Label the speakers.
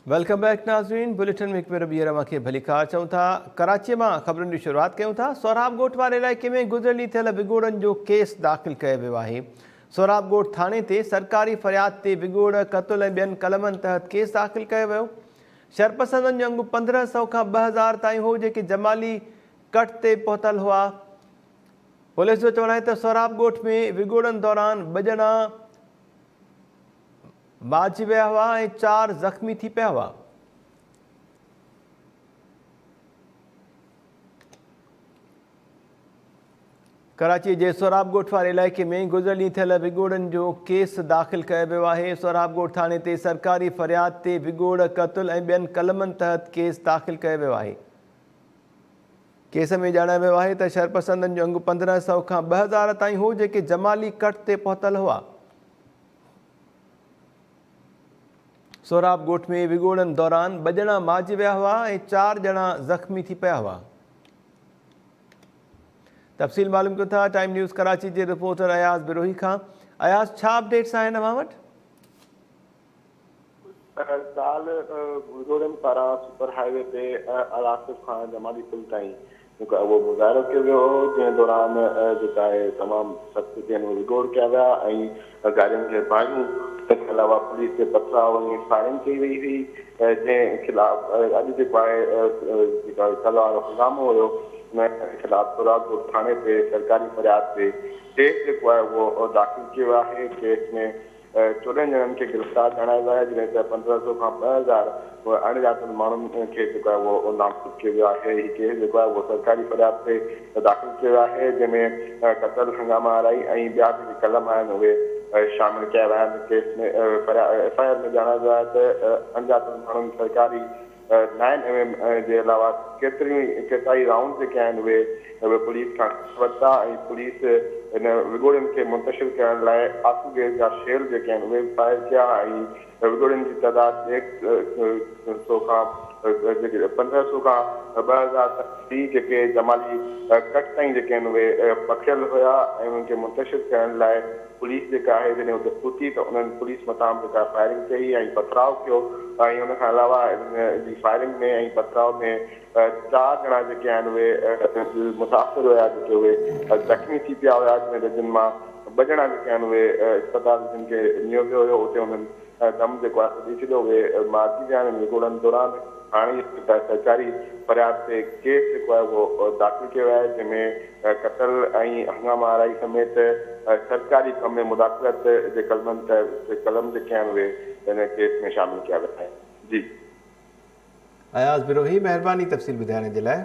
Speaker 1: Welcome back नाज़रीन। Bulletin में हिकु भेरो ॿीहर मूंखे भली कार चऊं था। कराची मां ख़बरुनि जी शुरूआत कयूं था। सोराब ॻोठ वारे इलाइक़े में गुज़िरियल थियल विगोड़नि जो केस दाख़िल कयो वियो आहे। सोराब ॻोठ थाणे ते सरकारी फ़रियाद ते विगोड़ क़त्ल ऐं ॿियनि कलमनि तहत केस दाख़िल कयो वियो। शरपसंदनि जो अंगु 1500 खां 2000 ताईं हो, जेके जमाली कट ते पहुतल हुआ। पुलिस जो चवणु आहे त सोराब ॻोठ में विगोड़नि दौरान 2 ॼणा मारिजी विया हुआ ऐं 4 ज़ख़्मी थी पिया हुआ। कराची जे सोराब ॻोठ वारे इलाइक़े में गुज़िरियल थियल विगोड़नि जो केस दाख़िल कयो वियो आहे। सोराब ॻोठ थाणे ते सरकारी फ़रियाद ते विगोड़ क़त्ल ऐं ॿियनि कलमनि तहत केस दाख़िल कयो वियो आहे। केस में ॼाणायो वियो आहे त शरपसंदनि जो अंगु 1500 खां 2000 ताईं हो, जेके जमाली कट ते पहुतल हुआ। सोराब ॻोठ में विगोड़नि दौरान 2 ॼणा मारिजी विया हुआ ऐं 4 ॼणा ज़ख़्मी थी पिया हुआ। तफ़सील मालूम कयूं था टाइम न्यूज़ कराची जे रिपोर्टर अयाज़ बिरोही खां। अयाज़, छा अपडेट्स आहिनि अव्हां वटि?
Speaker 2: काल विगोड़नि पारां सुपर हाईवे ते अलासिफ खां जमाली पुल ताईं वो मुज़ाहिरो कयो वियो हो, जंहिं दौरान जेका आहे तमामु सख़्तु विगोड़ कया विया ऐं गाॾियुनि खे बाहियूं। इसके अलावा पुलिस ते पथराव ऐं फायरिंग कई वई हुई, जंहिं खिलाफ़ अॼु जेको आहे जेका कल्ह वारो हंगामो हुयो उन खिलाफ़ सोराब ॻोठ थाणे ते सरकारी फ़रियाद ते केस जेको आहे उहो दाख़िल कयो आहे। केस में 14 ॼणनि खे गिरफ़्तार करायो वियो आहे, जॾहिं त 1500 खां 2000 अणॼातल माण्हुनि खे जेको आहे उहो नामज़द कयो वियो आहे। हीउ केस जेको आहे उहो सरकारी फ़रियाद ते दाख़िल कयो आहे, जंहिंमें क़त्ल, हंगामा आराई ऐं ॿिया जेके कलम आहिनि उहे शामिल कया विया आहिनि। केस में FIR में ॼाणायो वियो आहे त अणॼातल माण्हुनि सरकारी 9 mm जे अलावा केतिराई राउंड जेके आहिनि उहे पुलिस खां वरिता ऐं पुलिस इन विगोड़नि खे मुंतशिर करण लाइ आंसू गैस जा शेल जेके आहिनि उहे फायर कया ऐं विगोड़नि जी तइदाद 100 खां 1500 खां 2000 ताईं जेके जमाली कट ताईं जेके आहिनि उहे पखियल हुया ऐं उन्हनि खे मुंतशिर करण लाइ पुलिस जेका आहे जॾहिं उते पहुती त उन्हनि पुलिस मथां जेका फायरिंग कई ऐं पथराव कयो ऐं उन खां अलावा जी फायरिंग में ऐं पथराव में 4 ॼणा जेके आहिनि उहे मुतासिर हुया, जेके उहे ज़ख़्मी थी पिया हुया, जिन मां 2 ॼणा जेके आहिनि उहे अस्पताल जिन खे नियो वियो हुयो उते उन्हनि दम जेको आहे ॾेई छॾियो, उहे मारिजी विया आहिनि विगोड़नि दौरान। हाणे सरकारी फ़रियाद ते केस जेको आहे उहो दाख़िल कयो आहे, जंहिंमें क़त्ल ऐं हंगामा आराई समेत सरकारी कम में मुदाख़लत जे कलम जेके आहिनि उहे हिन केस में शामिल कया विया आहिनि। जी
Speaker 1: अयाज़ बिरोही, महिरबानी तफ़सील ॿुधाइण जे लाइ।